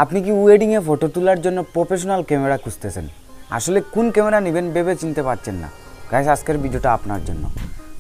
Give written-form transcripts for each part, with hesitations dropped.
আপনি কি ওয়েডিং এ ফটো তোলার জন্য প্রফেশনাল ক্যামেরা খুঁজতেছেন? আসলে কোন ক্যামেরা নেবেন ভেবে চিনতে পারছেন না? গাইস, আজকের ভিডিওটা আপনার জন্য।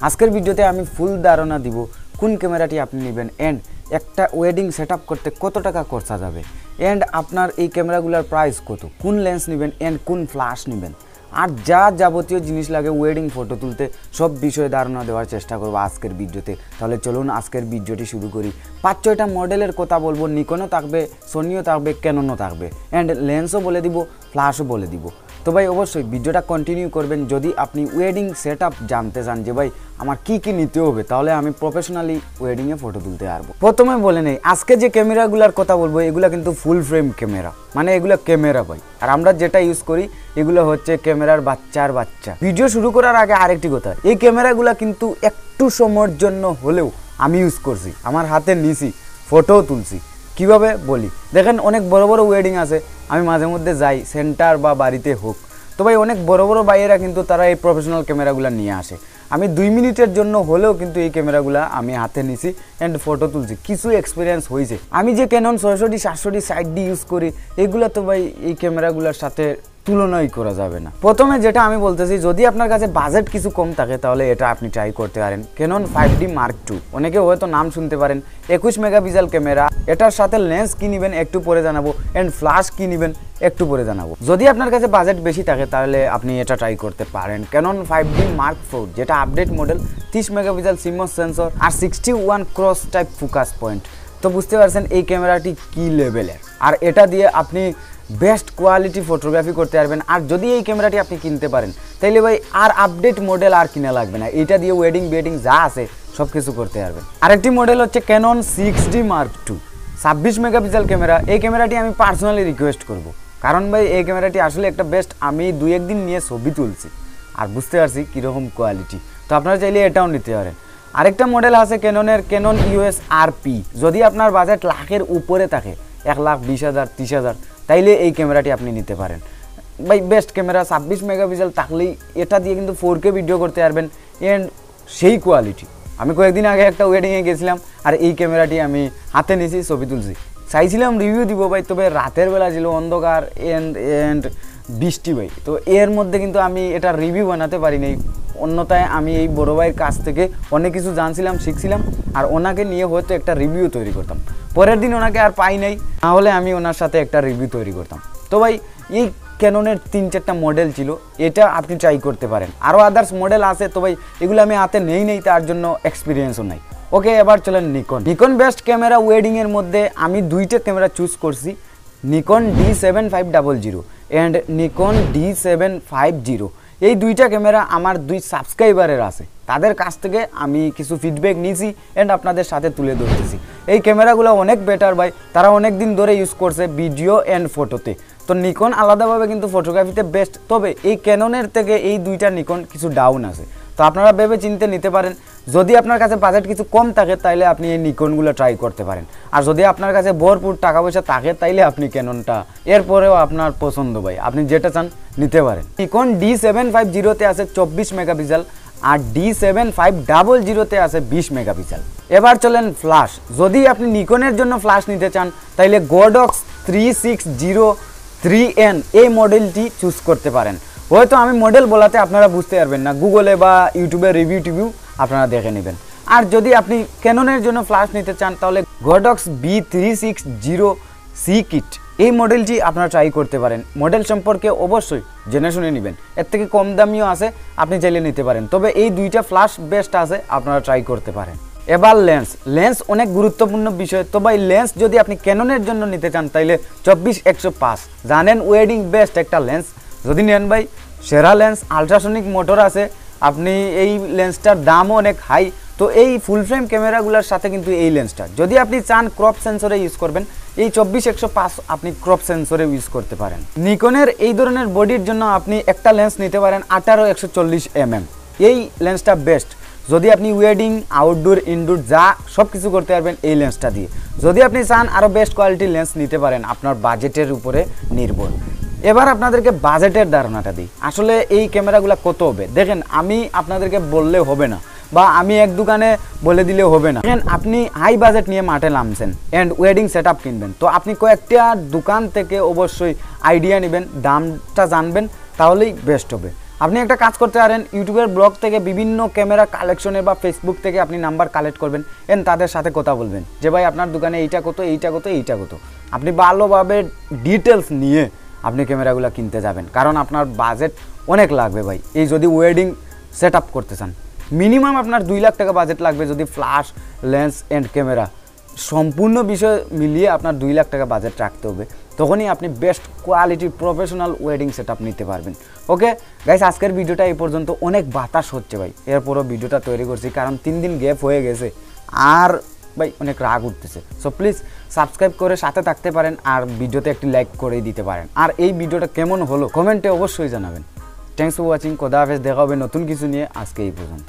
আজকের ভিডিওতে আমি ফুল ধারণা দিব কোন ক্যামেরাটি আপনি নেবেন এন্ড একটা ওয়েডিং সেটআপ করতে কত টাকা খরচা যাবে এন্ড আপনার এই ক্যামেরাগুলোর প্রাইস কত, কোন লেন্স নেবেন এন্ড কোন ফ্ল্যাশ নেবেন, আর যা যাবতীয় জিনিস লাগে ওয়েডিং ফটো তুলতে সব বিষয়ে ধারণা দেওয়ার চেষ্টা করব আজকের ভিডিওতে। তাহলে চলুন আজকের ভিডিওটি শুরু করি। 5-6টা মডেলের কথা বলবো, নিকনও থাকবে, সোনিও থাকবে, ক্যাননও থাকবে এন্ড লেন্সও বলে দিব, ফ্ল্যাশও বলে দিব। তো ভাই অবশ্যই ভিডিওটা কন্টিনিউ করবেন যদি আপনি ওয়েডিং সেটআপ জানতে চান যে ভাই আমার কি কি নিতে হবে, তাহলে আমি প্রফেশনালি ওয়েডিংয়ে ফটো তুলতে পারবো। প্রথমে বলে নেই, আজকে যে ক্যামেরাগুলোর কথা বলবো এগুলো কিন্তু ফুল ফ্রেম ক্যামেরা, মানে এগুলো ক্যামেরা ভাই। আর আমরা যেটা ইউজ করি এগুলো হচ্ছে ক্যামেরার বাচ্চার বাচ্চা। ভিডিও শুরু করার আগে আরেকটি কথা, এই ক্যামেরাগুলো কিন্তু একটু সময়ের জন্য হলেও আমি ইউজ করছি, আমার হাতে নিছি, ফটোও তুলছি। কিভাবে বলি, দেখেন অনেক বড় বড় ওয়েডিং আছে, আমি মাঝে মধ্যে যাই, সেন্টার বা বাড়িতে হোক, তো ভাই অনেক বড় বড় ভাইয়েরা কিন্তু তারা এই প্রফেশনাল ক্যামেরাগুলো নিয়ে আসে। আমি 2 মিনিটের জন্য হলেও কিন্তু এই ক্যামেরাগুলো আমি হাতে নিছি অ্যান্ড ফটো তুলছি, কিছু এক্সপিরিয়েন্স হয়েছে। আমি যে Canon 600D 700D 60D use করি এগুলো তো ভাই এই ক্যামেরাগুলোর সাথে তুলনাই করা যাবে না। প্রথমে যেটা আমি বলতেছি, যদি আপনার কাছে বাজেট কিছু কম থাকে তাহলে এটা আপনি ট্রাই করতে পারেন ক্যানন 5D Mark II। অনেকে হয়তো নাম শুনতে পারেন, 21 মেগাপিক্সেল ক্যামেরা। এটার সাথে লেন্স কি নেবেন একটু পরে জানাবো এন্ড ফ্ল্যাশ কি নেবেন একটু পরে জানাবো। যদি আপনার কাছে বাজেট বেশি থাকে তাহলে আপনি এটা ট্রাই করতে পারেন ক্যানন 5D Mark IV, যেটা update model, 30 megapixel CMOS sensor আর 61 ক্রস টাইপ ফোকাস পয়েন্ট। তো বুঝতে পারছেন এই ক্যামেরাটি কি লেভেলের, আর এটা দিয়ে আপনি বেস্ট কোয়ালিটি ফটোগ্রাফি করতে পারবেন। আর যদি এই ক্যামেরাটি আপনি কিনতে পারেন তাইলে ভাই আর আপডেট মডেল আর কিনা লাগবে না, এটা দিয়ে ওয়েডিং বেডিং যা আছে সব কিছু করতে পারবেন। আরেকটি মডেল হচ্ছে Canon 6D Mark II, 26 megapixel camera. এই ক্যামেরাটি আমি পার্সোনালি রিকোয়েস্ট করব, কারণ ভাই এই ক্যামেরাটি আসলে একটা বেস্ট। আমি 2-1 দিন নিয়ে ছবি তুলছি আর বুঝতে পারছি কীরকম কোয়ালিটি, তো আপনারা চাইলে এটাও নিতে পারেন। আরেকটা মডেল আছে ক্যাননের, ক্যানন EOS RP। যদি আপনার বাজেট লাখের উপরে থাকে, 1,20,000 30,000, তাইলে এই ক্যামেরাটি আপনি নিতে পারেন ভাই। বেস্ট ক্যামেরা, 26 মেগাপিক্সেল থাকলেই এটা দিয়ে কিন্তু 4K ভিডিও করতে পারবেন এন্ড সেই কোয়ালিটি। আমি কয়েকদিন আগে একটা ওয়েডিংয়ে গেছিলাম আর এই ক্যামেরাটি আমি হাতে নিয়েছি, ছবি তুলছি। চাইছিলাম রিভিউ দিব ভাই, তবে রাতের বেলা ছিল, অন্ধকার এন্ড বৃষ্টি ভাই, তো এর মধ্যে কিন্তু আমি এটা রিভিউ বানাতে পারিনি। অন্যথায় আমি এই বড় ভাইয়ের কাছ থেকে অনেক কিছু জানছিলাম, শিখছিলাম, আর ওনাকে নিয়ে হয়তো একটা রিভিউ তৈরি করতাম। পরের দিন ওনাকে আর পাই নাই, নাহলে আমি ওনার সাথে একটা রিভিউ তৈরি করতাম। তো ভাই এই ক্যাননের 3-4টা মডেল ছিল, এটা আপনি ট্রাই করতে পারেন। আরও আদার্স মডেল আছে, তো ভাই এগুলো আমি হাতে নেই, তার জন্য এক্সপিরিয়েন্সও নাই। ওকে, এবার চলেন নিকন বেস্ট ক্যামেরা ওয়েডিংয়ের মধ্যে আমি 2টা ক্যামেরা চুজ করছি, Nikon D7500 and Nikon D750। এই 2টা ক্যামেরা আমার 2 সাবস্ক্রাইবারের আছে, তাদের কাছ থেকে আমি কিছু ফিডব্যাক নিয়েছি অ্যান্ড আপনাদের সাথে তুলে ধরতেছি। এই ক্যামেরাগুলো অনেক বেটার ভাই, তারা অনেক দিন ধরে ইউজ করছে ভিডিও অ্যান্ড ফটোতে। তো নিকন আলাদাভাবে কিন্তু ফটোগ্রাফিতে বেস্ট, তবে এই ক্যাননের থেকে এই 2টা নিকন কিছু ডাউন আছে, তো আপনারা ভেবে চিনতে নিতে পারেন। যদি আপনার কাছে বাজেট কিছু কম থাকে তাইলে আপনি এই নিকনগুলো ট্রাই করতে পারেন, আর যদি আপনার কাছে ভরপুর টাকা পয়সা থাকে তাইলে আপনি ক্যাননটা, এরপরেও আপনার পছন্দ ভাই, আপনি যেটা চান নিতে পারেন। নিকন D750-তে আছে 24 মেগাপিক্সেল আর D7500-তে আছে 20 মেগাপিক্সেল। এবার চলেন ফ্ল্যাশ। যদি আপনি নিকনের জন্য ফ্ল্যাশ নিতে চান তাইলে Godox 3603N এই মডেলটি চুজ করতে পারেন। হয়তো আমি মডেল বলাতে আপনারা বুঝতে পারবেন না, গুগলে বা ইউটিউবে রিভিউ আপনারা দেখে নেবেন। আর যদি আপনি ক্যাননের জন্য ফ্ল্যাশ নিতে চান তাহলে Godox B360C কিট এই মডেলটি আপনারা ট্রাই করতে পারেন। মডেল সম্পর্কে অবশ্যই জেনে শুনে নেবেন, এর থেকে কম দামিও আছে, আপনি চাইলে নিতে পারেন। তবে এই 2টা ফ্ল্যাশ বেস্ট আছে, আপনারা ট্রাই করতে পারেন। এবার লেন্স অনেক গুরুত্বপূর্ণ বিষয়। তো ভাই লেন্স যদি আপনি ক্যাননের জন্য নিতে চান তাইলে 24-105 জানেন ওয়েডিং বেস্ট একটা লেন্স যদি নেন ভাই, সেরা লেন্স, আলট্রাসনিক মোটর আছে। আপনি এই লেন্সটার দামও অনেক হাই, তো এই ফুল ফ্রেম ক্যামেরাগুলোর সাথে কিন্তু এই লেন্সটা, যদি আপনি চান ক্রপ সেন্সরে ইউজ করবেন, এই 24-105 আপনি ক্রপ সেন্সরে ইউজ করতে পারেন। নিকনের এই ধরনের বডির জন্য আপনি একটা লেন্স নিতে পারেন 18-140 এই লেন্সটা বেস্ট। যদি আপনি ওয়েডিং, আউটডোর, ইনডোর যা সব কিছু করতে পারবেন এই লেন্সটা দিয়ে। যদি আপনি চান আরও বেস্ট কোয়ালিটির লেন্স নিতে পারেন, আপনার বাজেটের উপরে নির্ভর। এবার আপনাদেরকে বাজেটের ধারণাটা দিই, আসলে এই ক্যামেরাগুলো কত হবে। দেখেন, আমি আপনাদেরকে বললে হবে না, বা আমি এক দোকানে বলে দিলে হবে না। আপনি হাই বাজেট নিয়ে মাঠে নামছেন অ্যান্ড ওয়েডিং সেট আপ কিনবেন, তো আপনি কয়েকটা দোকান থেকে অবশ্যই আইডিয়া নেবেন, দামটা জানবেন, তাহলেই বেস্ট হবে। আপনি একটা কাজ করতে পারেন, ইউটিউবের ব্লগ থেকে বিভিন্ন ক্যামেরা কালেকশনের বা ফেসবুক থেকে আপনি নাম্বার কালেক্ট করবেন এন্ড তাদের সাথে কথা বলবেন যে ভাই আপনার দোকানে এইটা কত, এইটা কত, এইটা কত। আপনি ভালোভাবে ডিটেলস নিয়ে আপনি ক্যামেরাগুলো কিনতে যাবেন, কারণ আপনার বাজেট অনেক লাগবে ভাই। এই যদি ওয়েডিং সেট আপ করতে চান মিনিমাম আপনার 2 লাখ টাকা বাজেট লাগবে। যদি ফ্ল্যাশ, লেন্স অ্যান্ড ক্যামেরা সম্পূর্ণ বিষয় মিলিয়ে আপনার 2 লাখ টাকা বাজেট রাখতে হবে, তখনই আপনি বেস্ট কোয়ালিটির প্রফেশনাল ওয়েডিং সেট আপ নিতে পারবেন। ওকে গাইস, আজকের ভিডিওটা এই পর্যন্ত। অনেক বাতাস হচ্ছে ভাই, এরপরও ভিডিওটা তৈরি করছি কারণ 3 দিন গ্যাপ হয়ে গেছে আর ভাই অনেক রাগ উঠতেছে। সো প্লিজ সাবস্ক্রাইব করে সাথে থাকতে পারেন আর ভিডিওতে একটি লাইক করে দিতে পারেন। আর এই ভিডিওটা কেমন হলো কমেন্টে অবশ্যই জানাবেন। Thanks for watching. খোদা হাফেজ, দেখা হবে নতুন কিছু নিয়ে। আজকে এই পর্যন্ত।